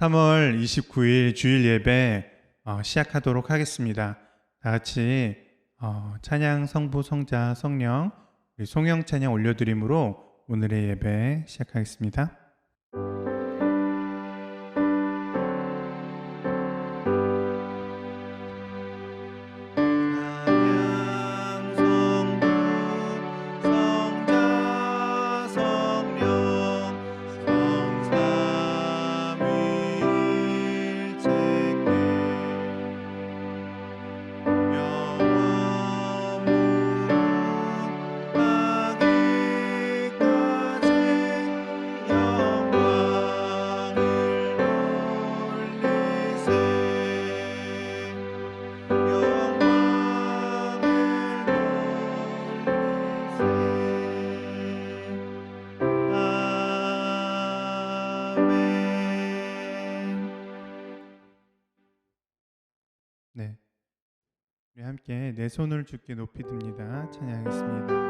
3월 29일 주일 예배 시작하도록 하겠습니다. 다 같이 찬양 성부 성자 성령 송영 찬양 올려드림으로 오늘의 예배 시작하겠습니다. 네, 우리 함께 내 손을 주께 높이 듭니다. 찬양하겠습니다.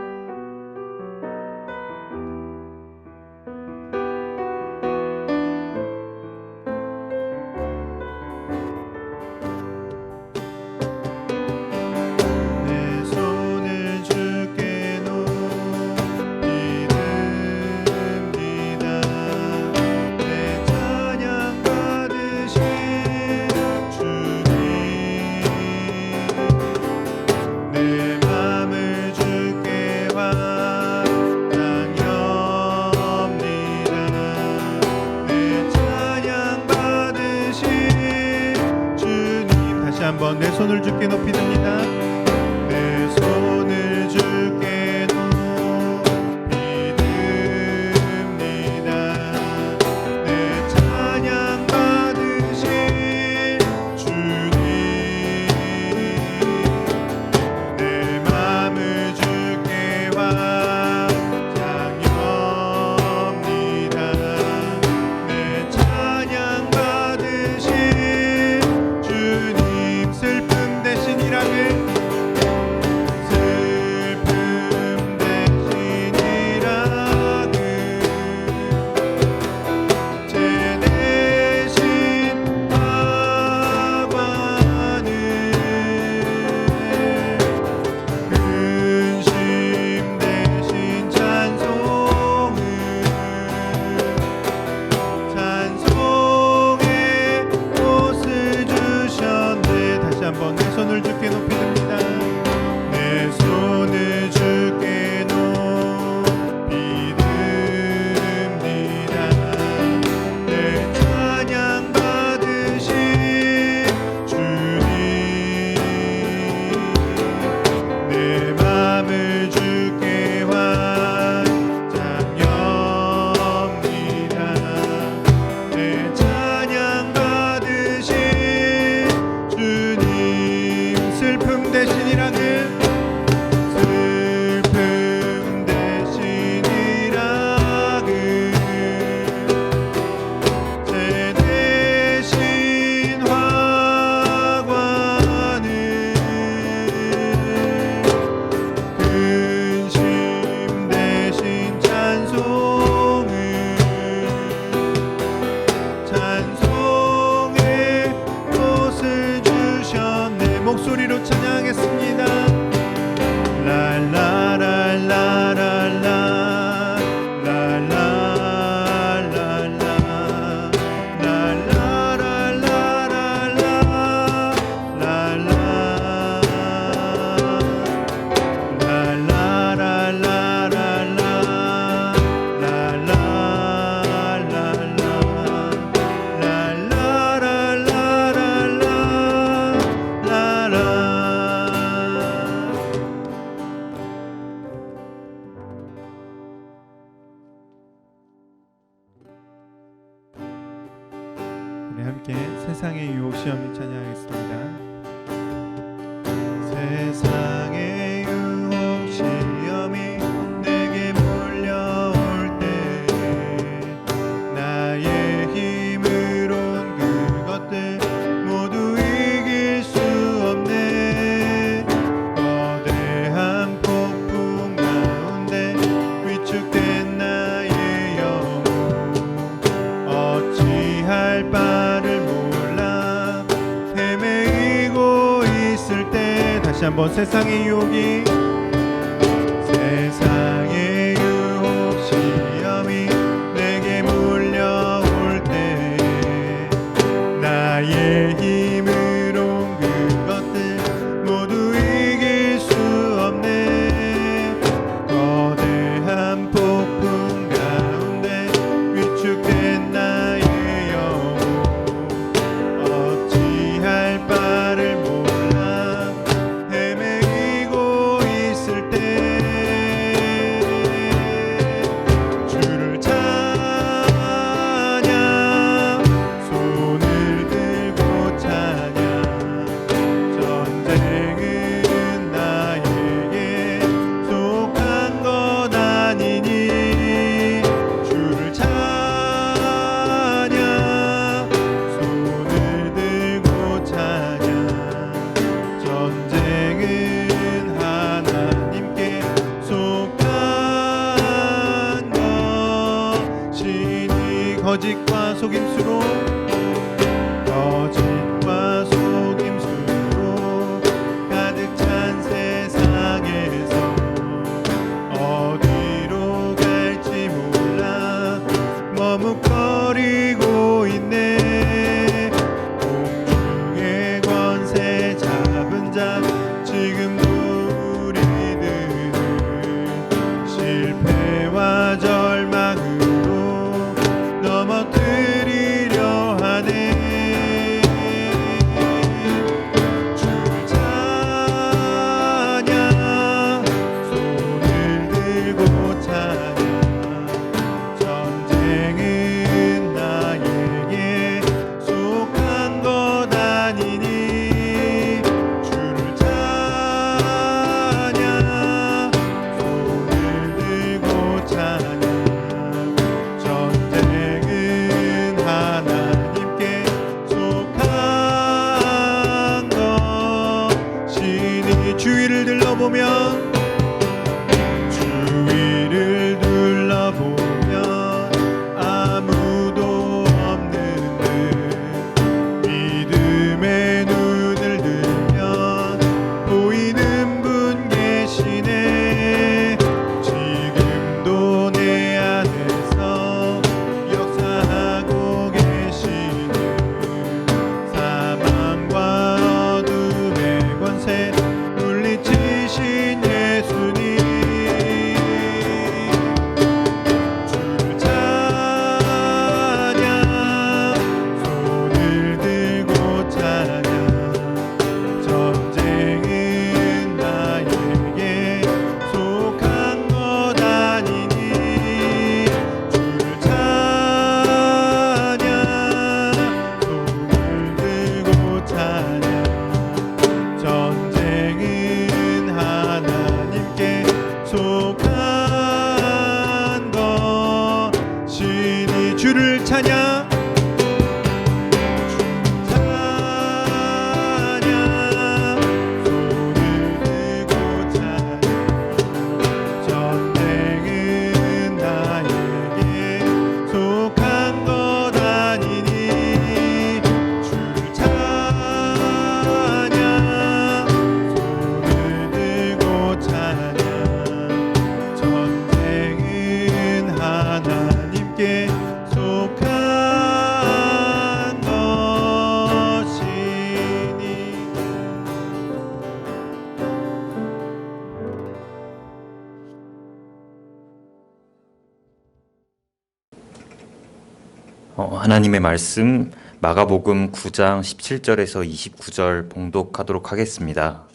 한번 내 손을 주께 높이 듭니다. 내 손을 주께 높이 듭니다. 내 찬양 받으신 주님, 내 맘을 주께 완장합니다. 내 찬양 받으신 주님, 슬픔 대신 일하길, 슬픔 대신 일하길, 제 대신 하관을, 근심 대신 찬송을, 찬송의 옷을 주셨네. 다시 한번 내 손을 주께 높이 듭니다. 내 손을 주께 높이 듭니다. 내 찬양 받으신 주님, 내 맘을 주께 완장합니다. 내 찬양 받으신 주님, 슬픔 대신 일하길, 슬픔 대신 일하길, 제 대신 화관을, 근심 대신 찬송을, 찬송의 옷을 주셨네. 목소리로 찬양하겠습니다. 랄라랄라랄라, 랄라랄라, 랄라랄라랄라, 랄라랄라랄라, 다시 한번 세상의 유혹이 시험이 내게 몰려올 때 나의 힘으로 그것들 모두 이길 수 없네. 거대한 폭풍 가운데 위축된 나의 영혼 어찌할 바를 몰라 헤매이고 있을 때 주를 찬양 손을 들고 찬양 전쟁은 나에게 속한 것 아니니 주를 찬양 손을 들고 찬양 전쟁은 하나님께 속한 것이니 거짓과 속임수로 가득 찬 세상에서 어디로 갈지 몰라 머뭇거리고 있네. 공중의 권세 잡은 자 지금도 우리들을 실패와 절망으로 넘어뜨리려 하네. 주를 찬양 손을 들고 찬양 전쟁은 나에게 속한 것 아니니 주를 찬양 손을 들고 찬양 전쟁은 하나님께 속한 것이니 주위를 둘러보면 아무도 없는 듯 믿음의 눈을 들면 보이는 분 계시네. 지금도 내 안에서 역사하고 계시는 사망과 어둠의 권세 물리치신 예수님 주를 찬양 손을 들고 찬양 전쟁은 나에게 속한 것 아니니 주를 찬양 손을 들고 찬양 전쟁은 하나님께 속한 것이니 주를 찬양 손을 들고 찬양 전쟁은 나에게 속한 것 아니니 주를 찬양 손을 들고 찬양 전쟁은 하나님께 속한 것이니. 하나님의 말씀 마가복음 9장 17절에서 29절 봉독하도록 하겠습니다.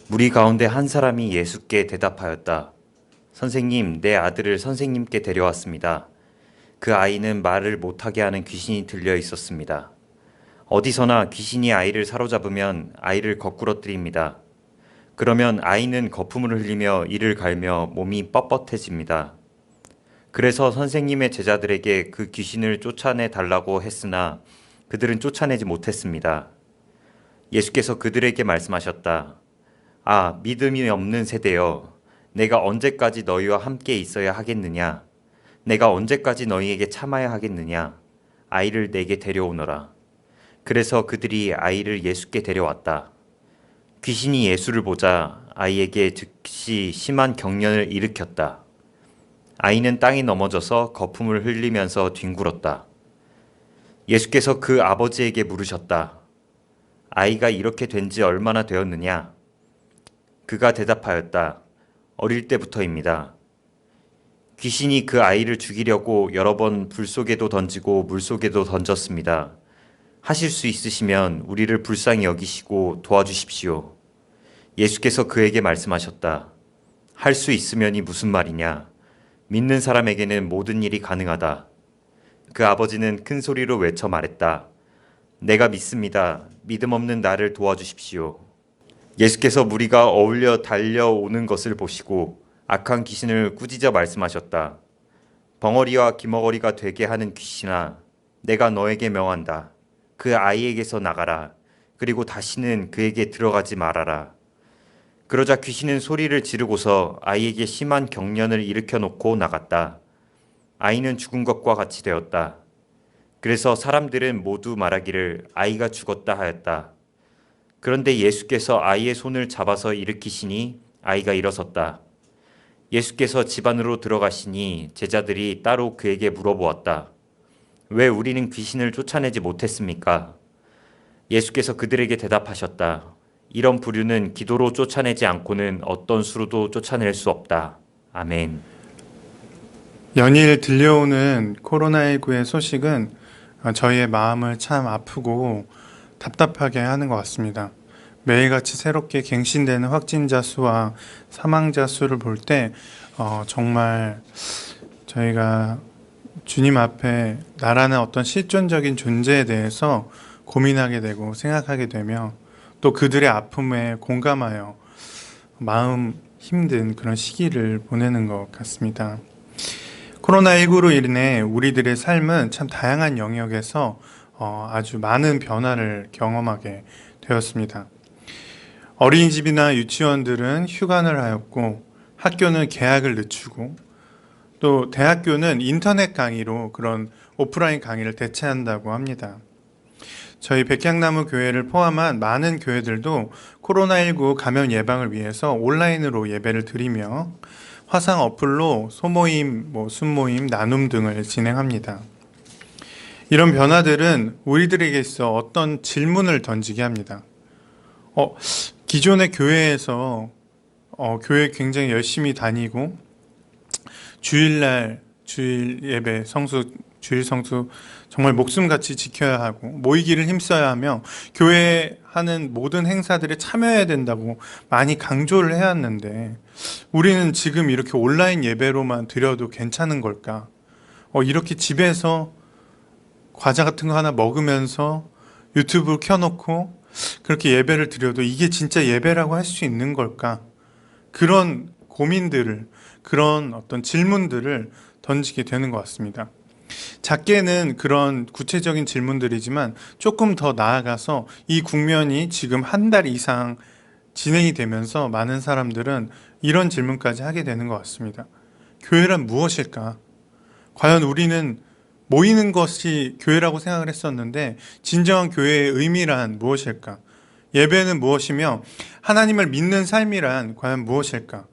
무리 가운데 한 사람이 예수께 대답하였다. 선생님, 내 아들을 선생님께 데려왔습니다. 그 아이는 말을 못하게 하는 귀신이 들려 있었습니다. 어디서나 귀신이 아이를 사로잡으면 아이를 거꾸러뜨립니다. 그러면 아이는 거품을 흘리며 이를 갈며 몸이 뻣뻣해집니다. 그래서 선생님의 제자들에게 그 귀신을 쫓아내 달라고 했으나 그들은 쫓아내지 못했습니다. 예수께서 그들에게 말씀하셨다. 아, 믿음이 없는 세대여, 내가 언제까지 너희와 함께 있어야 하겠느냐? 내가 언제까지 너희에게 참아야 하겠느냐? 아이를 내게 데려오너라. 그래서 그들이 아이를 예수께 데려왔다. 귀신이 예수를 보자 아이에게 즉시 심한 경련을 일으켰다. 아이는 땅에 넘어져서 거품을 흘리면서 뒹굴었다. 예수께서 그 아버지에게 물으셨다. 아이가 이렇게 된 지 얼마나 되었느냐? 그가 대답하였다. 어릴 때부터입니다. 귀신이 그 아이를 죽이려고 여러 번 불 속에도 던지고 물 속에도 던졌습니다. 하실 수 있으시면 우리를 불쌍히 여기시고 도와주십시오. 예수께서 그에게 말씀하셨다. 할 수 있으면이 무슨 말이냐? 믿는 사람에게는 모든 일이 가능하다. 그 아버지는 큰 소리로 외쳐 말했다. 내가 믿습니다. 믿음 없는 나를 도와주십시오. 예수께서 무리가 어울려 달려오는 것을 보시고 악한 귀신을 꾸짖어 말씀하셨다. 벙어리와 기머거리가 되게 하는 귀신아, 내가 너에게 명한다. 그 아이에게서 나가라. 그리고 다시는 그에게 들어가지 말아라. 그러자 귀신은 소리를 지르고서 아이에게 심한 경련을 일으켜 놓고 나갔다. 아이는 죽은 것과 같이 되었다. 그래서 사람들은 모두 말하기를 아이가 죽었다 하였다. 그런데 예수께서 아이의 손을 잡아서 일으키시니 아이가 일어섰다. 예수께서 집 안으로 들어가시니 제자들이 따로 그에게 물어보았다. 왜 우리는 귀신을 쫓아내지 못했습니까? 예수께서 그들에게 대답하셨다. 이런 부류는 기도로 쫓아내지 않고는 어떤 수로도 쫓아낼 수 없다. 아멘. 연일 들려오는 코로나19의 소식은 저희의 마음을 참 아프고 답답하게 하는 것 같습니다. 매일같이 새롭게 갱신되는 확진자 수와 사망자 수를 볼 때 정말 저희가 주님 앞에 나라는 어떤 실존적인 존재에 대해서 고민하게 되고 생각하게 되며 또 그들의 아픔에 공감하여 마음 힘든 그런 시기를 보내는 것 같습니다. 코로나19로 인해 우리들의 삶은 참 다양한 영역에서 아주 많은 변화를 경험하게 되었습니다. 어린이집이나 유치원들은 휴관을 하였고 학교는 개학을 늦추고 또 대학교는 인터넷 강의로 그런 오프라인 강의를 대체한다고 합니다. 저희 백향나무 교회를 포함한 많은 교회들도 코로나19 감염 예방을 위해서 온라인으로 예배를 드리며 화상 어플로 소모임, 순모임, 나눔 등을 진행합니다. 이런 변화들은 우리들에게 있어 어떤 질문을 던지게 합니다. 기존의 교회에서 교회 굉장히 열심히 다니고 주일날 주일 예배 주일 성수 정말 목숨같이 지켜야 하고 모이기를 힘써야 하며 교회에 하는 모든 행사들에 참여해야 된다고 많이 강조를 해왔는데 우리는 지금 이렇게 온라인 예배로만 드려도 괜찮은 걸까? 이렇게 집에서 과자 같은 거 하나 먹으면서 유튜브 켜놓고 그렇게 예배를 드려도 이게 진짜 예배라고 할 수 있는 걸까? 그런 고민들을, 그런 어떤 질문들을 던지게 되는 것 같습니다. 작게는 그런 구체적인 질문들이지만 조금 더 나아가서 이 국면이 지금 한 달 이상 진행이 되면서 많은 사람들은 이런 질문까지 하게 되는 것 같습니다. 교회란 무엇일까? 과연 우리는 모이는 것이 교회라고 생각을 했었는데 진정한 교회의 의미란 무엇일까? 예배는 무엇이며 하나님을 믿는 삶이란 과연 무엇일까?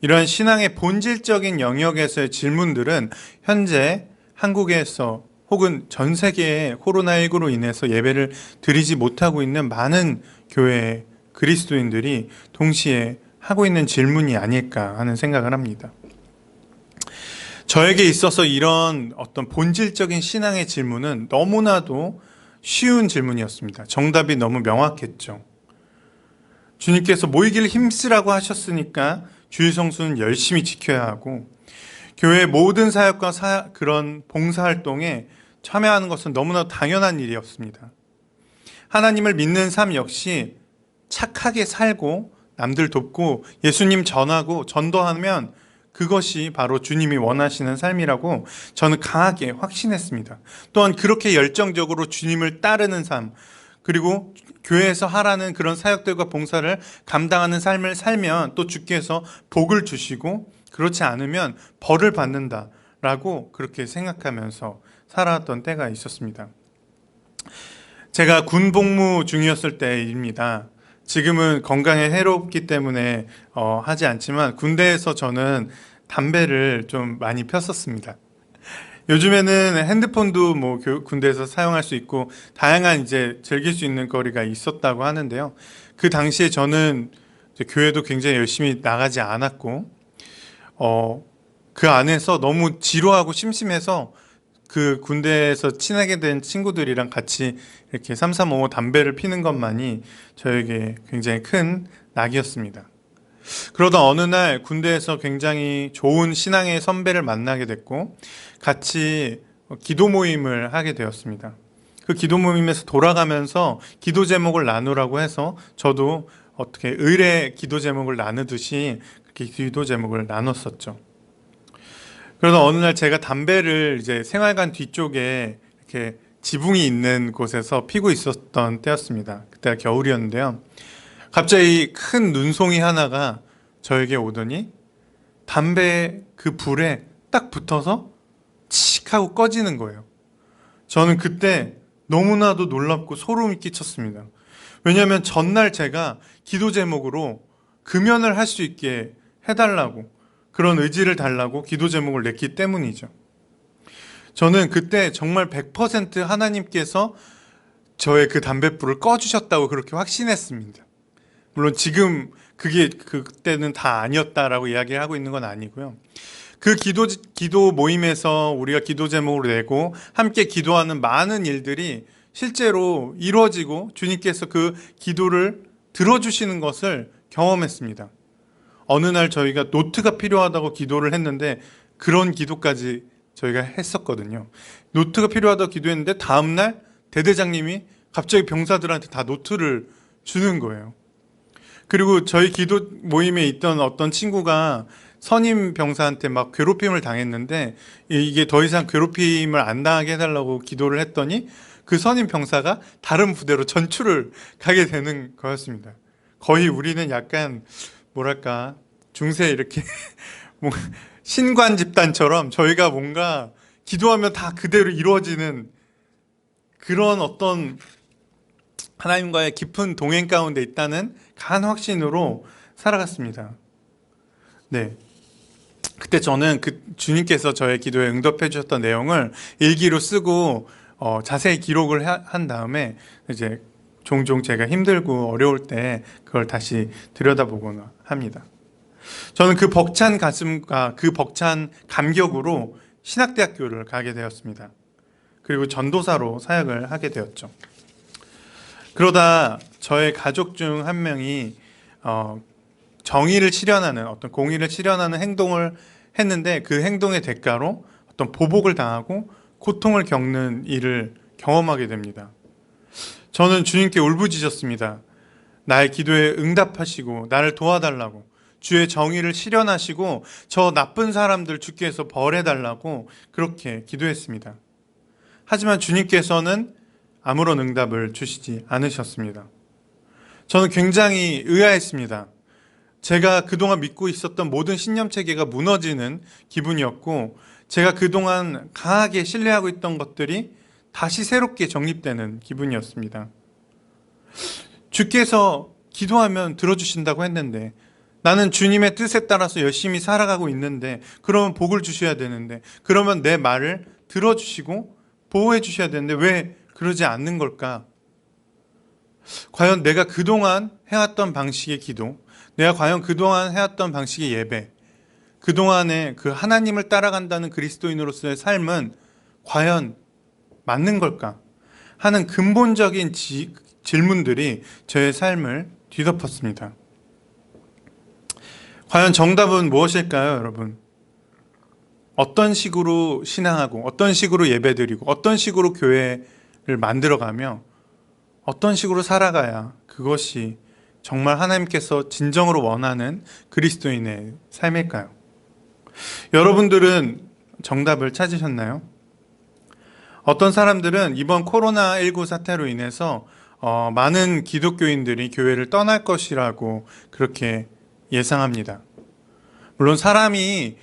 이러한 신앙의 본질적인 영역에서의 질문들은 현재 한국에서 혹은 전 세계에 코로나19로 인해서 예배를 드리지 못하고 있는 많은 교회 그리스도인들이 동시에 하고 있는 질문이 아닐까 하는 생각을 합니다. 저에게 있어서 이런 어떤 본질적인 신앙의 질문은 너무나도 쉬운 질문이었습니다. 정답이 너무 명확했죠. 주님께서 모이기를 힘쓰라고 하셨으니까 주일 성수는 열심히 지켜야 하고 교회의 모든 사역과 그런 봉사활동에 참여하는 것은 너무나 당연한 일이었습니다. 하나님을 믿는 삶 역시 착하게 살고 남들 돕고 예수님 전하고 전도하면 그것이 바로 주님이 원하시는 삶이라고 저는 강하게 확신했습니다. 또한 그렇게 열정적으로 주님을 따르는 삶, 그리고 교회에서 하라는 그런 사역들과 봉사를 감당하는 삶을 살면 또 주께서 복을 주시고 그렇지 않으면 벌을 받는다라고 그렇게 생각하면서 살아왔던 때가 있었습니다. 제가 군 복무 중이었을 때입니다. 지금은 건강에 해롭기 때문에 하지 않지만 군대에서 저는 담배를 좀 많이 폈었습니다. 요즘에는 핸드폰도 뭐 군대에서 사용할 수 있고 다양한 이제 즐길 수 있는 거리가 있었다고 하는데요. 그 당시에 저는 이제 교회도 굉장히 열심히 나가지 않았고 그 안에서 너무 지루하고 심심해서 그 군대에서 친하게 된 친구들이랑 같이 이렇게 삼삼오오 담배를 피는 것만이 저에게 굉장히 큰 낙이었습니다. 그러다 어느 날 군대에서 굉장히 좋은 신앙의 선배를 만나게 됐고 같이 기도 모임을 하게 되었습니다. 그 기도 모임에서 돌아가면서 기도 제목을 나누라고 해서 저도 어떻게 의례 기도 제목을 나누듯이 그렇게 기도 제목을 나눴었죠. 그래서 어느 날 제가 담배를 이제 생활관 뒤쪽에 이렇게 지붕이 있는 곳에서 피고 있었던 때였습니다. 그때가 겨울이었는데요. 갑자기 큰 눈송이 하나가 저에게 오더니 담배 그 불에 딱 붙어서 칙 하고 꺼지는 거예요. 저는 그때 너무나도 놀랍고 소름이 끼쳤습니다. 왜냐하면 전날 제가 기도 제목으로 금연을 할 수 있게 해달라고 그런 의지를 달라고 기도 제목을 냈기 때문이죠. 저는 그때 정말 100% 하나님께서 저의 그 담뱃불을 꺼주셨다고 그렇게 확신했습니다. 물론 지금 그게 그때는 다 아니었다라고 이야기를 하고 있는 건 아니고요. 그 기도 모임에서 우리가 기도 제목으로 내고 함께 기도하는 많은 일들이 실제로 이루어지고 주님께서 그 기도를 들어주시는 것을 경험했습니다. 어느 날 저희가 노트가 필요하다고 기도를 했는데 그런 기도까지 저희가 했었거든요. 노트가 필요하다고 기도했는데 다음날 대대장님이 갑자기 병사들한테 다 노트를 주는 거예요. 그리고 저희 기도 모임에 있던 어떤 친구가 선임 병사한테 막 괴롭힘을 당했는데 이게 더 이상 괴롭힘을 안 당하게 해달라고 기도를 했더니 그 선임 병사가 다른 부대로 전출을 가게 되는 거였습니다. 거의 우리는 약간 뭐랄까 중세 이렇게 뭐 신관 집단처럼 저희가 뭔가 기도하면 다 그대로 이루어지는 그런 어떤 하나님과의 깊은 동행 가운데 있다는 강한 확신으로 살아갔습니다. 네. 그때 저는 그 주님께서 저의 기도에 응답해 주셨던 내용을 일기로 쓰고 자세히 기록을 한 다음에 이제 종종 제가 힘들고 어려울 때 그걸 다시 들여다보거나 합니다. 저는 그 벅찬 가슴과 그 벅찬 감격으로 신학대학교를 가게 되었습니다. 그리고 전도사로 사역을 하게 되었죠. 그러다 저의 가족 중 한 명이 정의를 실현하는 어떤 공의를 실현하는 행동을 했는데 그 행동의 대가로 어떤 보복을 당하고 고통을 겪는 일을 경험하게 됩니다. 저는 주님께 울부짖었습니다. 나의 기도에 응답하시고 나를 도와달라고 주의 정의를 실현하시고 저 나쁜 사람들 주께서 벌해달라고 그렇게 기도했습니다. 하지만 주님께서는 아무런 응답을 주시지 않으셨습니다. 저는 굉장히 의아했습니다. 제가 그동안 믿고 있었던 모든 신념체계가 무너지는 기분이었고 제가 그동안 강하게 신뢰하고 있던 것들이 다시 새롭게 정립되는 기분이었습니다. 주께서 기도하면 들어주신다고 했는데 나는 주님의 뜻에 따라서 열심히 살아가고 있는데 그러면 복을 주셔야 되는데 그러면 내 말을 들어주시고 보호해 주셔야 되는데 왜 그러지 않는 걸까? 과연 내가 그동안 해왔던 방식의 기도, 내가 과연 그동안 해왔던 방식의 예배, 그동안의 그 하나님을 따라간다는 그리스도인으로서의 삶은 과연 맞는 걸까? 하는 근본적인 질문들이 저의 삶을 뒤덮었습니다. 과연 정답은 무엇일까요, 여러분? 어떤 식으로 신앙하고, 어떤 식으로 예배드리고, 어떤 식으로 교회를 만들어가며, 어떤 식으로 살아가야 그것이 정말 하나님께서 진정으로 원하는 그리스도인의 삶일까요? 여러분들은 정답을 찾으셨나요? 어떤 사람들은 이번 코로나19 사태로 인해서 많은 기독교인들이 교회를 떠날 것이라고 그렇게 예상합니다. 물론 사람이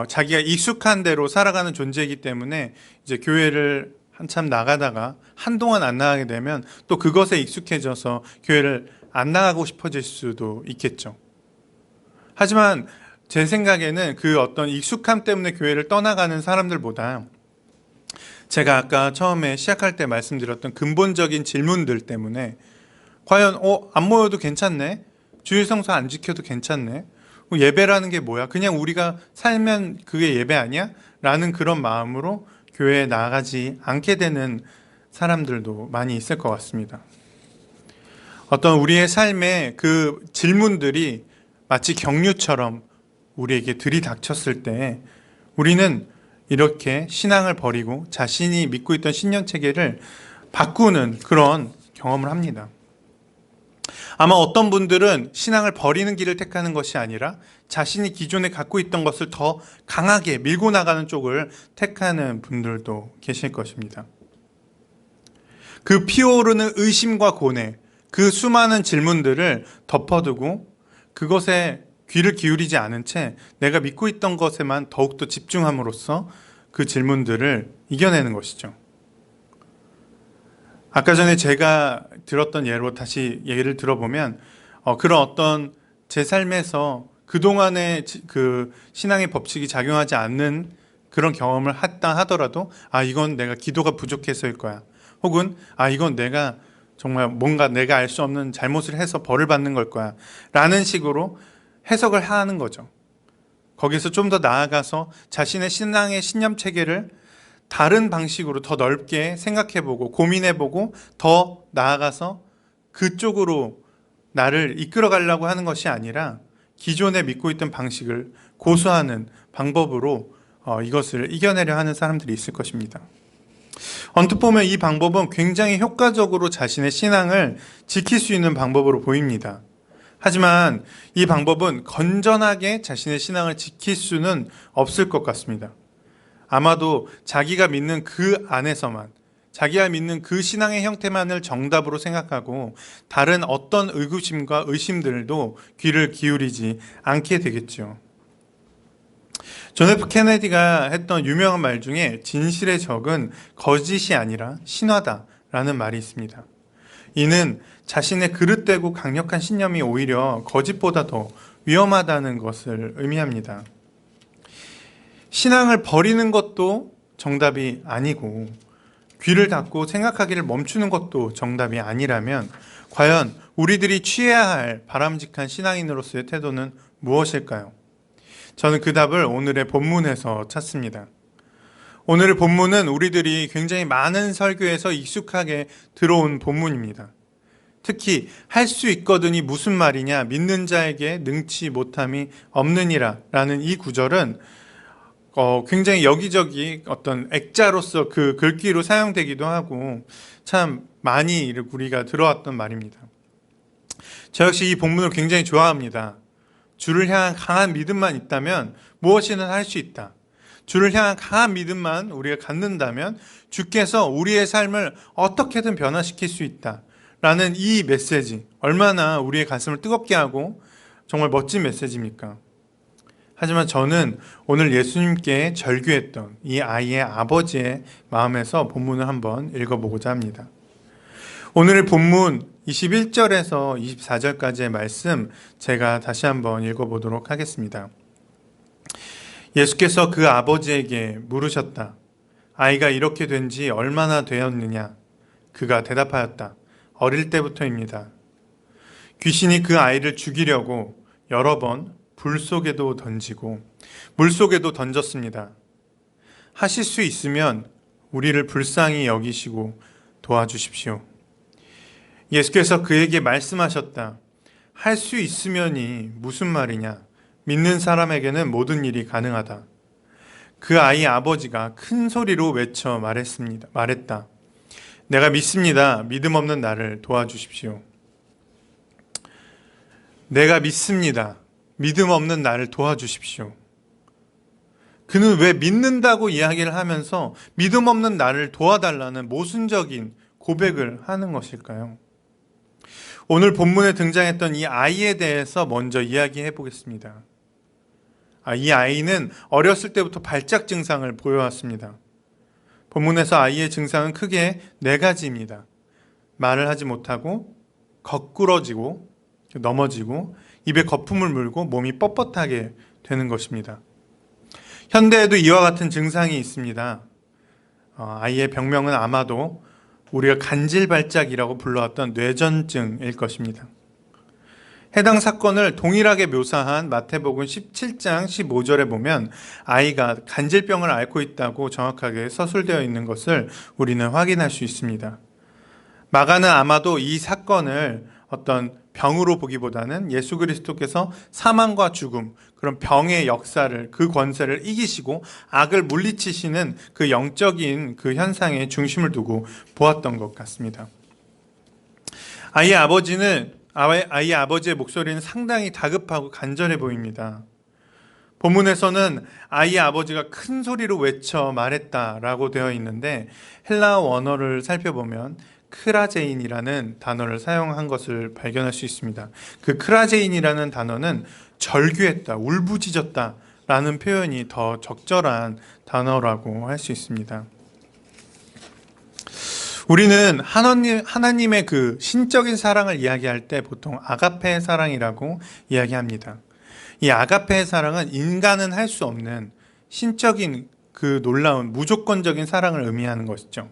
자기가 익숙한 대로 살아가는 존재이기 때문에 이제 교회를 한참 나가다가 한동안 안 나가게 되면 또 그것에 익숙해져서 교회를 안 나가고 싶어질 수도 있겠죠. 하지만 제 생각에는 그 어떤 익숙함 때문에 교회를 떠나가는 사람들보다 제가 아까 처음에 시작할 때 말씀드렸던 근본적인 질문들 때문에 과연 안 모여도 괜찮네? 주일 성수 안 지켜도 괜찮네? 예배라는 게 뭐야? 그냥 우리가 살면 그게 예배 아니야? 라는 그런 마음으로 교회에 나아가지 않게 되는 사람들도 많이 있을 것 같습니다. 어떤 우리의 삶의 그 질문들이 마치 경류처럼 우리에게 들이닥쳤을 때 우리는 이렇게 신앙을 버리고 자신이 믿고 있던 신념 체계를 바꾸는 그런 경험을 합니다. 아마 어떤 분들은 신앙을 버리는 길을 택하는 것이 아니라 자신이 기존에 갖고 있던 것을 더 강하게 밀고 나가는 쪽을 택하는 분들도 계실 것입니다. 그 피어오르는 의심과 고뇌, 그 수많은 질문들을 덮어두고 그것에 귀를 기울이지 않은 채 내가 믿고 있던 것에만 더욱더 집중함으로써 그 질문들을 이겨내는 것이죠. 아까 전에 제가 들었던 예로 다시 얘기를 들어보면 그런 어떤 제 삶에서 그동안의 그 신앙의 법칙이 작용하지 않는 그런 경험을 했다 하더라도 이건 내가 기도가 부족해서일 거야. 혹은 이건 내가 정말 뭔가 내가 알 수 없는 잘못을 해서 벌을 받는 걸 거야. 라는 식으로 해석을 하는 거죠. 거기서 좀 더 나아가서 자신의 신앙의 신념 체계를 다른 방식으로 더 넓게 생각해보고 고민해보고 더 나아가서 그쪽으로 나를 이끌어가려고 하는 것이 아니라 기존에 믿고 있던 방식을 고수하는 방법으로 이것을 이겨내려 하는 사람들이 있을 것입니다. 언뜻 보면 이 방법은 굉장히 효과적으로 자신의 신앙을 지킬 수 있는 방법으로 보입니다. 하지만 이 방법은 건전하게 자신의 신앙을 지킬 수는 없을 것 같습니다. 아마도 자기가 믿는 그 안에서만, 자기가 믿는 그 신앙의 형태만을 정답으로 생각하고 다른 어떤 의구심과 의심들도 귀를 기울이지 않게 되겠죠. 존 F 케네디가 했던 유명한 말 중에 진실의 적은 거짓이 아니라 신화다라는 말이 있습니다. 이는 자신의 그릇되고 강력한 신념이 오히려 거짓보다 더 위험하다는 것을 의미합니다. 신앙을 버리는 것도 정답이 아니고 귀를 닫고 생각하기를 멈추는 것도 정답이 아니라면 과연 우리들이 취해야 할 바람직한 신앙인으로서의 태도는 무엇일까요? 저는 그 답을 오늘의 본문에서 찾습니다. 오늘의 본문은 우리들이 굉장히 많은 설교에서 익숙하게 들어온 본문입니다. 특히 할 수 있거든이 무슨 말이냐, 믿는 자에게 능치 못함이 없느니라 라는 이 구절은 굉장히 여기저기 어떤 액자로서 그 글귀로 사용되기도 하고 참 많이 우리가 들어왔던 말입니다. 저 역시 이 본문을 굉장히 좋아합니다. 주를 향한 강한 믿음만 있다면 무엇이든 할 수 있다. 주를 향한 강한 믿음만 우리가 갖는다면 주께서 우리의 삶을 어떻게든 변화시킬 수 있다. 라는 이 메시지, 얼마나 우리의 가슴을 뜨겁게 하고 정말 멋진 메시지입니까? 하지만 저는 오늘 예수님께 절규했던 이 아이의 아버지의 마음에서 본문을 한번 읽어보고자 합니다. 오늘의 본문 21절에서 24절까지의 말씀 제가 다시 한번 읽어보도록 하겠습니다. 예수께서 그 아버지에게 물으셨다. 아이가 이렇게 된 지 얼마나 되었느냐? 그가 대답하였다. 어릴 때부터입니다. 귀신이 그 아이를 죽이려고 여러 번 불 속에도 던지고 물 속에도 던졌습니다. 하실 수 있으면 우리를 불쌍히 여기시고 도와주십시오. 예수께서 그에게 말씀하셨다. 할 수 있으면이 무슨 말이냐? 믿는 사람에게는 모든 일이 가능하다. 그 아이 아버지가 큰 소리로 외쳐 말했다. 내가 믿습니다. 믿음 없는 나를 도와주십시오. 내가 믿습니다. 믿음 없는 나를 도와주십시오. 그는 왜 믿는다고 이야기를 하면서 믿음 없는 나를 도와달라는 모순적인 고백을 하는 것일까요? 오늘 본문에 등장했던 이 아이에 대해서 먼저 이야기해 보겠습니다. 이 아이는 어렸을 때부터 발작 증상을 보여왔습니다. 본문에서 아이의 증상은 크게 4가지입니다. 말을 하지 못하고, 거꾸러지고 넘어지고 입에 거품을 물고 몸이 뻣뻣하게 되는 것입니다. 현대에도 이와 같은 증상이 있습니다. 아이의 병명은 아마도 우리가 간질발작이라고 불러왔던 뇌전증일 것입니다. 해당 사건을 동일하게 묘사한 마태복음 17장 15절에 보면 아이가 간질병을 앓고 있다고 정확하게 서술되어 있는 것을 우리는 확인할 수 있습니다. 마가는 아마도 이 사건을 어떤 병으로 보기보다는 예수 그리스도께서 사망과 죽음, 그런 병의 역사를, 그 권세를 이기시고 악을 물리치시는 그 영적인 그 현상에 중심을 두고 보았던 것 같습니다. 아이의 아버지의 목소리는 상당히 다급하고 간절해 보입니다. 본문에서는 아이의 아버지가 큰 소리로 외쳐 말했다라고 되어 있는데 헬라어 원어를 살펴보면 크라제인이라는 단어를 사용한 것을 발견할 수 있습니다. 그 크라제인이라는 단어는 절규했다, 울부짖었다 라는 표현이 더 적절한 단어라고 할 수 있습니다. 우리는 하나님의 그 신적인 사랑을 이야기할 때 보통 아가페 사랑이라고 이야기합니다. 이 아가페 사랑은 인간은 할 수 없는 신적인 그 놀라운 무조건적인 사랑을 의미하는 것이죠.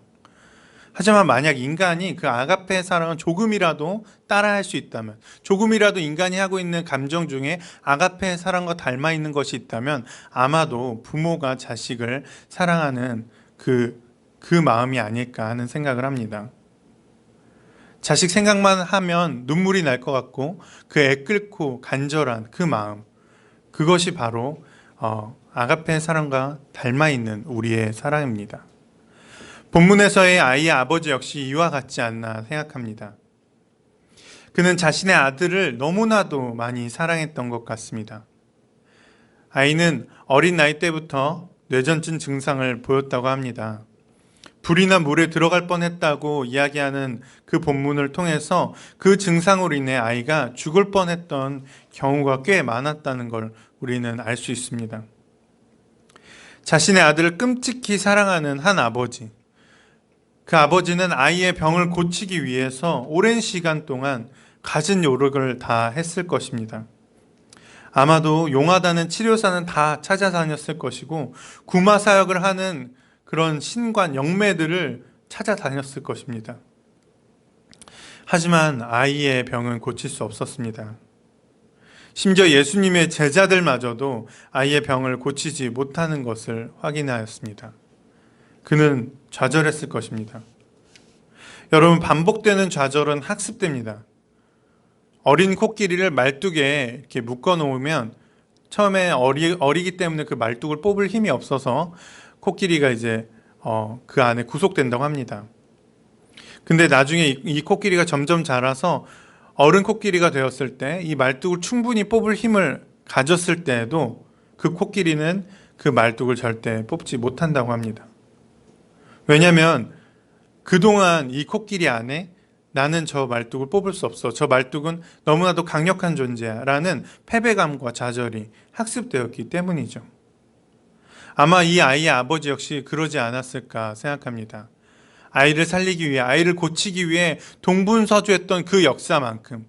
하지만 만약 인간이 그 아가페 사랑을 조금이라도 따라할 수 있다면, 조금이라도 인간이 하고 있는 감정 중에 아가페 사랑과 닮아 있는 것이 있다면 아마도 부모가 자식을 사랑하는 그 마음이 아닐까 하는 생각을 합니다. 자식 생각만 하면 눈물이 날 것 같고 그 애끓고 간절한 그 마음, 그것이 바로 아가페 사랑과 닮아 있는 우리의 사랑입니다. 본문에서의 아이의 아버지 역시 이와 같지 않나 생각합니다. 그는 자신의 아들을 너무나도 많이 사랑했던 것 같습니다. 아이는 어린 나이 때부터 뇌전증 증상을 보였다고 합니다. 불이나 물에 들어갈 뻔했다고 이야기하는 그 본문을 통해서 그 증상으로 인해 아이가 죽을 뻔했던 경우가 꽤 많았다는 걸 우리는 알 수 있습니다. 자신의 아들을 끔찍히 사랑하는 한 아버지, 그 아버지는 아이의 병을 고치기 위해서 오랜 시간 동안 갖은 노력을 다 했을 것입니다. 아마도 용하다는 치료사는 다 찾아다녔을 것이고 구마 사역을 하는 그런 신관, 영매들을 찾아다녔을 것입니다. 하지만 아이의 병은 고칠 수 없었습니다. 심지어 예수님의 제자들마저도 아이의 병을 고치지 못하는 것을 확인하였습니다. 그는 좌절했을 것입니다. 여러분, 반복되는 좌절은 학습됩니다. 어린 코끼리를 말뚝에 이렇게 묶어 놓으면 처음에 어리기 때문에 그 말뚝을 뽑을 힘이 없어서 코끼리가 이제 그 안에 구속된다고 합니다. 근데 나중에 이 코끼리가 점점 자라서 어른 코끼리가 되었을 때 이 말뚝을 충분히 뽑을 힘을 가졌을 때에도 그 코끼리는 그 말뚝을 절대 뽑지 못한다고 합니다. 왜냐하면 그동안 이 코끼리 안에 나는 저 말뚝을 뽑을 수 없어, 저 말뚝은 너무나도 강력한 존재야 라는 패배감과 좌절이 학습되었기 때문이죠. 아마 이 아이의 아버지 역시 그러지 않았을까 생각합니다. 아이를 살리기 위해, 아이를 고치기 위해 동분서주했던 그 역사만큼,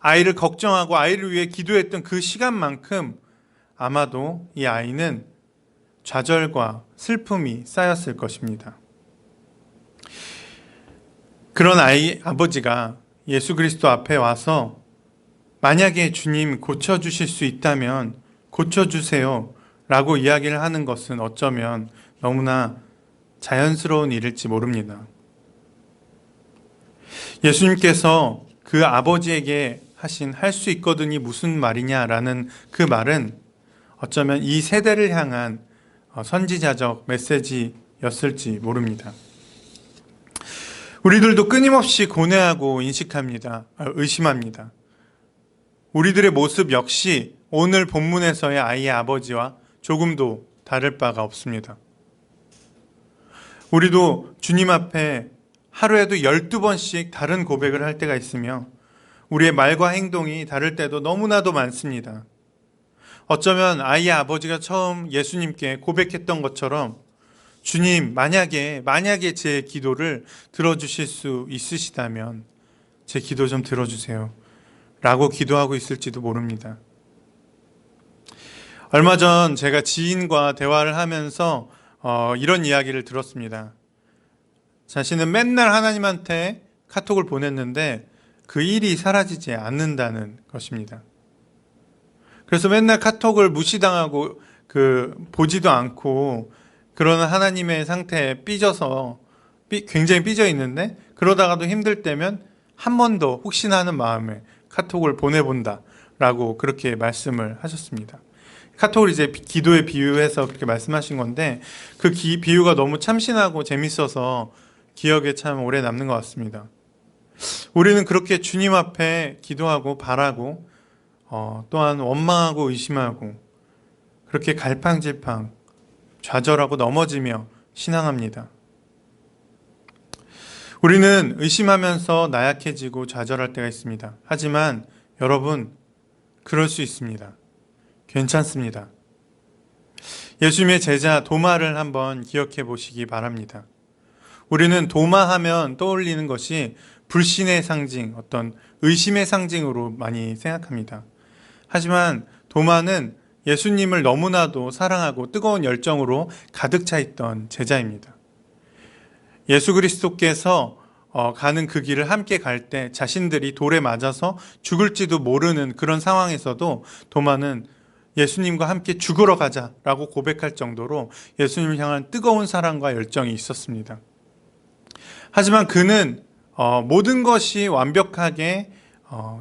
아이를 걱정하고 아이를 위해 기도했던 그 시간만큼 아마도 이 아이는 좌절과 슬픔이 쌓였을 것입니다. 그런 아버지가 예수 그리스도 앞에 와서 만약에 주님 고쳐주실 수 있다면 고쳐주세요 라고 이야기를 하는 것은 어쩌면 너무나 자연스러운 일일지 모릅니다. 예수님께서 그 아버지에게 하신 할 수 있거든이 무슨 말이냐라는 그 말은 어쩌면 이 세대를 향한 선지자적 메시지였을지 모릅니다. 우리들도 끊임없이 고뇌하고 의심합니다. 우리들의 모습 역시 오늘 본문에서의 아이의 아버지와 조금도 다를 바가 없습니다. 우리도 주님 앞에 하루에도 12번씩 다른 고백을 할 때가 있으며 우리의 말과 행동이 다를 때도 너무나도 많습니다. 어쩌면 아이의 아버지가 처음 예수님께 고백했던 것처럼 주님, 만약에 제 기도를 들어주실 수 있으시다면 제 기도 좀 들어주세요. 라고 기도하고 있을지도 모릅니다. 얼마 전 제가 지인과 대화를 하면서 이런 이야기를 들었습니다. 자신은 맨날 하나님한테 카톡을 보냈는데 그 일이 사라지지 않는다는 것입니다. 그래서 맨날 카톡을 무시당하고 보지도 않고 그러는 하나님의 상태에 삐져서 굉장히 삐져 있는데 그러다가도 힘들 때면 한 번 더 혹시나 하는 마음에 카톡을 보내본다라고 그렇게 말씀을 하셨습니다. 카톡을 이제 기도에 비유해서 그렇게 말씀하신 건데 그 비유가 너무 참신하고 재밌어서 기억에 참 오래 남는 것 같습니다. 우리는 그렇게 주님 앞에 기도하고 바라고 또한 원망하고 의심하고 그렇게 갈팡질팡 좌절하고 넘어지며 신앙합니다. 우리는 의심하면서 나약해지고 좌절할 때가 있습니다. 하지만 여러분, 그럴 수 있습니다. 괜찮습니다. 예수님의 제자 도마를 한번 기억해 보시기 바랍니다. 우리는 도마하면 떠올리는 것이 불신의 상징, 어떤 의심의 상징으로 많이 생각합니다. 하지만 도마는 예수님을 너무나도 사랑하고 뜨거운 열정으로 가득 차 있던 제자입니다. 예수 그리스도께서 가는 그 길을 함께 갈 때 자신들이 돌에 맞아서 죽을지도 모르는 그런 상황에서도 도마는 예수님과 함께 죽으러 가자라고 고백할 정도로 예수님을 향한 뜨거운 사랑과 열정이 있었습니다. 하지만 그는 모든 것이 완벽하게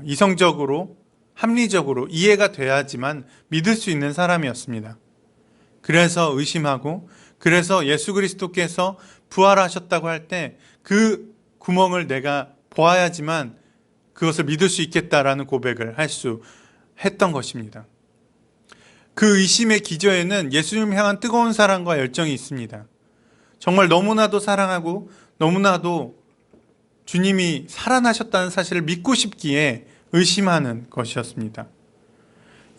이성적으로 합리적으로 이해가 돼야지만 믿을 수 있는 사람이었습니다. 그래서 의심하고 그래서 예수 그리스도께서 부활하셨다고 할 때 그 구멍을 내가 보아야지만 그것을 믿을 수 있겠다라는 고백을 했던 것입니다. 그 의심의 기저에는 예수님을 향한 뜨거운 사랑과 열정이 있습니다. 정말 너무나도 사랑하고 너무나도 주님이 살아나셨다는 사실을 믿고 싶기에 의심하는 것이었습니다.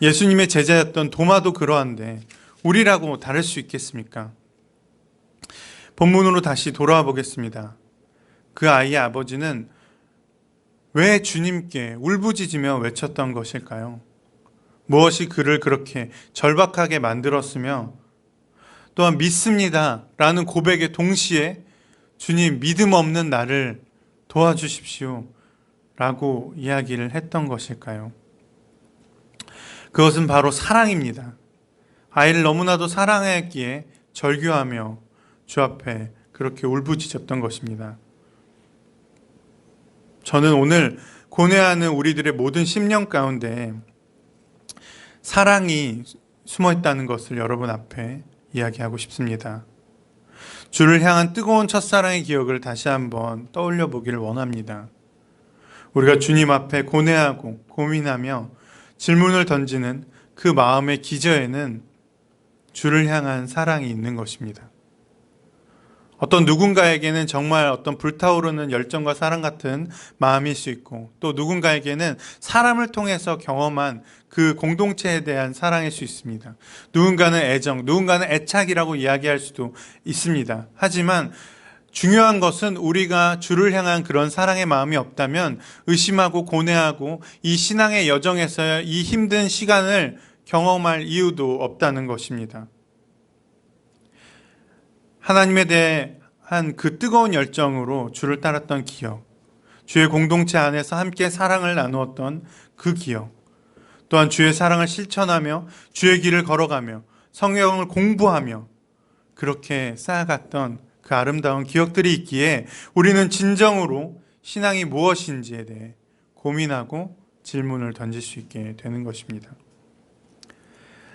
예수님의 제자였던 도마도 그러한데 우리라고 다를 수 있겠습니까? 본문으로 다시 돌아와 보겠습니다. 그 아이의 아버지는 왜 주님께 울부짖으며 외쳤던 것일까요? 무엇이 그를 그렇게 절박하게 만들었으며 또한 믿습니다 라는 고백의 동시에 주님 믿음 없는 나를 도와주십시오 라고 이야기를 했던 것일까요? 그것은 바로 사랑입니다. 아이를 너무나도 사랑했기에 절규하며 주 앞에 그렇게 울부짖었던 것입니다. 저는 오늘 고뇌하는 우리들의 모든 심령 가운데 사랑이 숨어 있다는 것을 여러분 앞에 이야기하고 싶습니다. 주를 향한 뜨거운 첫사랑의 기억을 다시 한번 떠올려 보기를 원합니다. 우리가 주님 앞에 고뇌하고 고민하며 질문을 던지는 그 마음의 기저에는 주를 향한 사랑이 있는 것입니다. 어떤 누군가에게는 정말 어떤 불타오르는 열정과 사랑 같은 마음일 수 있고 또 누군가에게는 사람을 통해서 경험한 그 공동체에 대한 사랑일 수 있습니다. 누군가는 애정, 누군가는 애착이라고 이야기할 수도 있습니다. 하지만 중요한 것은 우리가 주를 향한 그런 사랑의 마음이 없다면 의심하고 고뇌하고 이 신앙의 여정에서 이 힘든 시간을 경험할 이유도 없다는 것입니다. 하나님에 대한 그 뜨거운 열정으로 주를 따랐던 기억, 주의 공동체 안에서 함께 사랑을 나누었던 그 기억, 또한 주의 사랑을 실천하며 주의 길을 걸어가며 성경을 공부하며 그렇게 쌓아갔던 그 아름다운 기억들이 있기에 우리는 진정으로 신앙이 무엇인지에 대해 고민하고 질문을 던질 수 있게 되는 것입니다.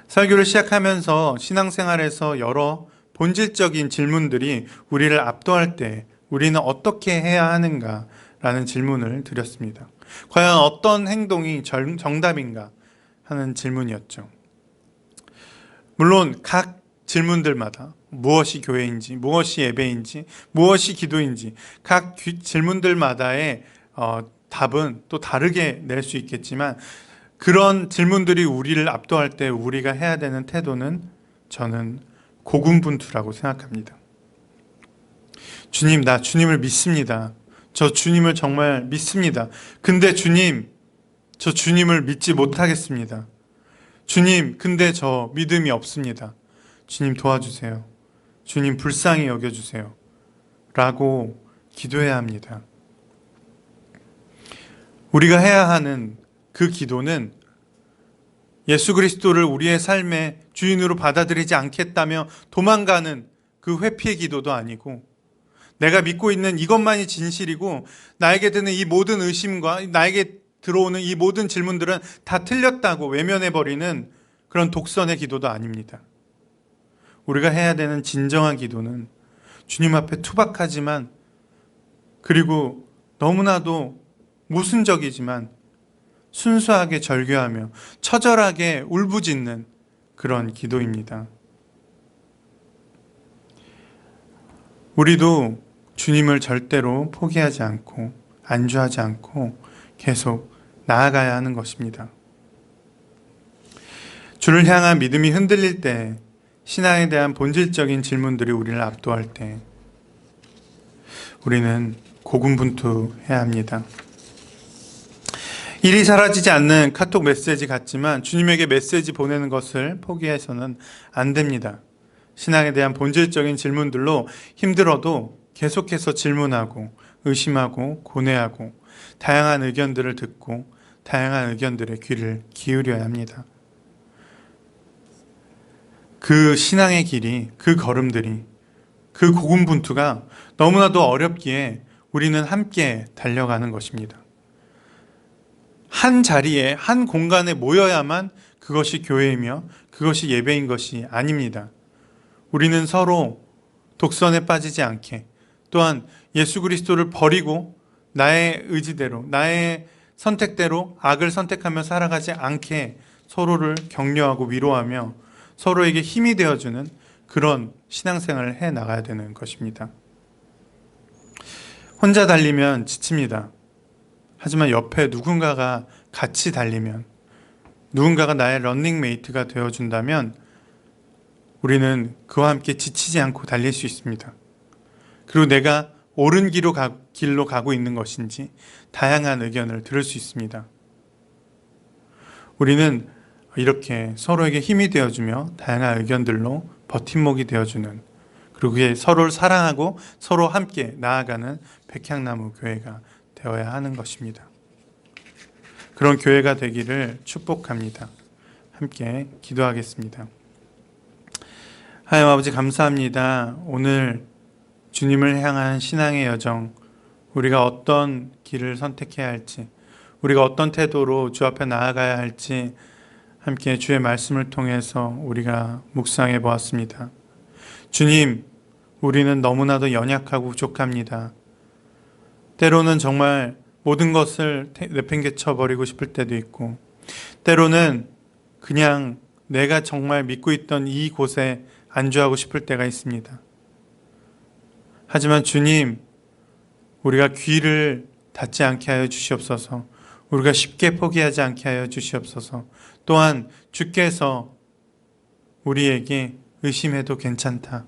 설교를 시작하면서 신앙생활에서 여러 본질적인 질문들이 우리를 압도할 때 우리는 어떻게 해야 하는가라는 질문을 드렸습니다. 과연 어떤 행동이 정답인가 하는 질문이었죠. 물론 각 질문들마다 무엇이 교회인지, 무엇이 예배인지, 무엇이 기도인지 각 질문들마다의 답은 또 다르게 낼 수 있겠지만 그런 질문들이 우리를 압도할 때 우리가 해야 되는 태도는 저는 고군분투라고 생각합니다. 주님, 나 주님을 믿습니다. 저 주님을 정말 믿습니다. 근데 주님, 저 주님을 믿지 못하겠습니다. 주님, 근데 저 믿음이 없습니다. 주님 도와주세요. 주님 불쌍히 여겨주세요. 라고 기도해야 합니다. 우리가 해야 하는 그 기도는 예수 그리스도를 우리의 삶의 주인으로 받아들이지 않겠다며 도망가는 그 회피의 기도도 아니고, 내가 믿고 있는 이것만이 진실이고 나에게 드는 이 모든 의심과 나에게 들어오는 이 모든 질문들은 다 틀렸다고 외면해버리는 그런 독선의 기도도 아닙니다. 우리가 해야 되는 진정한 기도는 주님 앞에 투박하지만, 그리고 너무나도 모순적이지만 순수하게 절규하며 처절하게 울부짖는 그런 기도입니다. 우리도 주님을 절대로 포기하지 않고 안주하지 않고 계속 나아가야 하는 것입니다. 주를 향한 믿음이 흔들릴 때, 신앙에 대한 본질적인 질문들이 우리를 압도할 때 우리는 고군분투해야 합니다. 일이 사라지지 않는 카톡 메시지 같지만 주님에게 메시지 보내는 것을 포기해서는 안 됩니다. 신앙에 대한 본질적인 질문들로 힘들어도 계속해서 질문하고 의심하고 고뇌하고 다양한 의견들을 듣고 다양한 의견들에 귀를 기울여야 합니다. 그 신앙의 길이, 그 걸음들이, 그 고군분투가 너무나도 어렵기에 우리는 함께 달려가는 것입니다. 한 자리에, 한 공간에 모여야만 그것이 교회이며 그것이 예배인 것이 아닙니다. 우리는 서로 독선에 빠지지 않게, 또한 예수 그리스도를 버리고 나의 의지대로, 나의 선택대로 악을 선택하며 살아가지 않게 서로를 격려하고 위로하며 서로에게 힘이 되어주는 그런 신앙생활을 해 나가야 되는 것입니다. 혼자 달리면 지칩니다. 하지만 옆에 누군가가 같이 달리면, 누군가가 나의 런닝메이트가 되어준다면 우리는 그와 함께 지치지 않고 달릴 수 있습니다. 그리고 내가 옳은 길로 가고 있는 것인지 다양한 의견을 들을 수 있습니다. 우리는 이렇게 서로에게 힘이 되어주며 다양한 의견들로 버팀목이 되어주는, 그리고 그게 서로를 사랑하고 서로 함께 나아가는 백향나무 교회가 되어야 하는 것입니다. 그런 교회가 되기를 축복합니다. 함께 기도하겠습니다. 하나님 아버지, 감사합니다. 오늘 주님을 향한 신앙의 여정, 우리가 어떤 길을 선택해야 할지, 우리가 어떤 태도로 주 앞에 나아가야 할지 함께 주의 말씀을 통해서 우리가 묵상해 보았습니다. 주님, 우리는 너무나도 연약하고 부족합니다. 때로는 정말 모든 것을 내팽개쳐 버리고 싶을 때도 있고, 때로는 그냥 내가 정말 믿고 있던 이곳에 안주하고 싶을 때가 있습니다. 하지만 주님, 우리가 귀를 닫지 않게 하여 주시옵소서. 우리가 쉽게 포기하지 않게 하여 주시옵소서. 또한 주께서 우리에게 의심해도 괜찮다,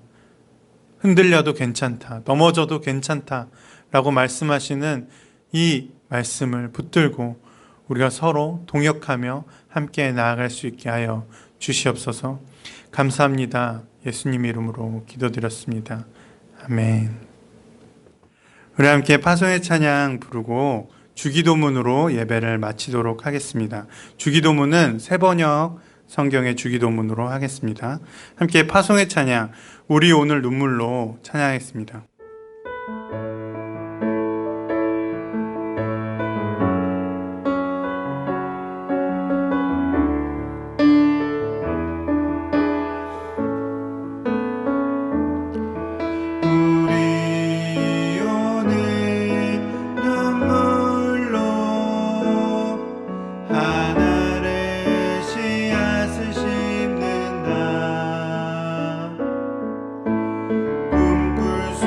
흔들려도 괜찮다, 넘어져도 괜찮다 라고 말씀하시는 이 말씀을 붙들고 우리가 서로 동역하며 함께 나아갈 수 있게 하여 주시옵소서. 감사합니다. 예수님 이름으로 기도드렸습니다. 아멘. 우리 함께 파송의 찬양 부르고 주기도문으로 예배를 마치도록 하겠습니다. 주기도문은 새번역 성경의 주기도문으로 하겠습니다. 함께 파송의 찬양, 우리 오늘 눈물로 찬양하겠습니다. 꿈꿀 수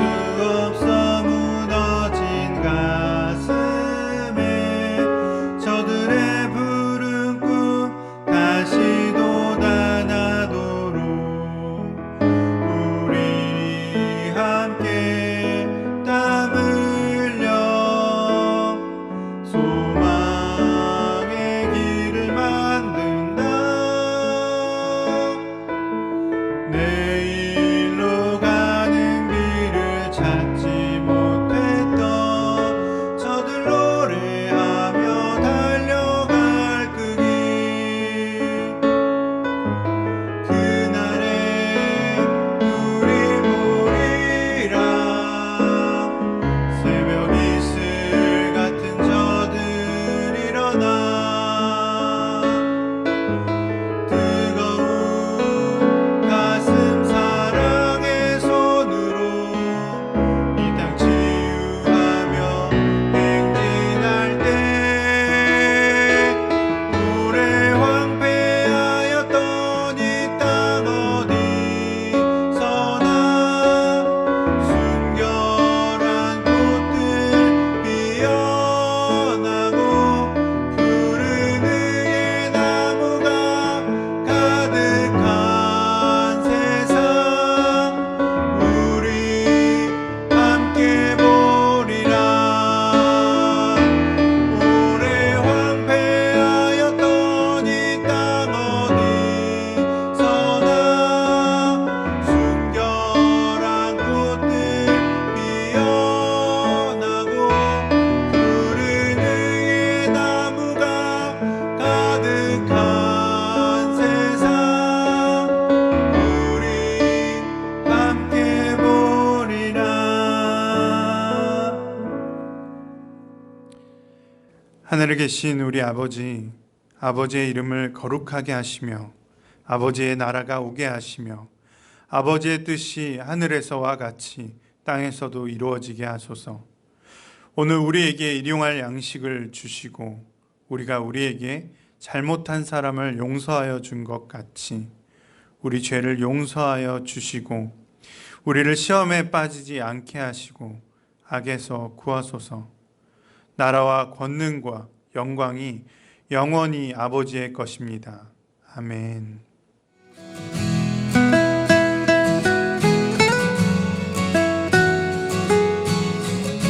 하늘에 계신 우리 아버지, 아버지의 이름을 거룩하게 하시며 아버지의 나라가 오게 하시며 아버지의 뜻이 하늘에서와 같이 땅에서도 이루어지게 하소서. 오늘 우리에게 일용할 양식을 주시고 우리가 우리에게 잘못한 사람을 용서하여 준 것 같이 우리 죄를 용서하여 주시고 우리를 시험에 빠지지 않게 하시고 악에서 구하소서. 나라와 권능과 영광이 영원히 아버지의 것입니다. 아멘.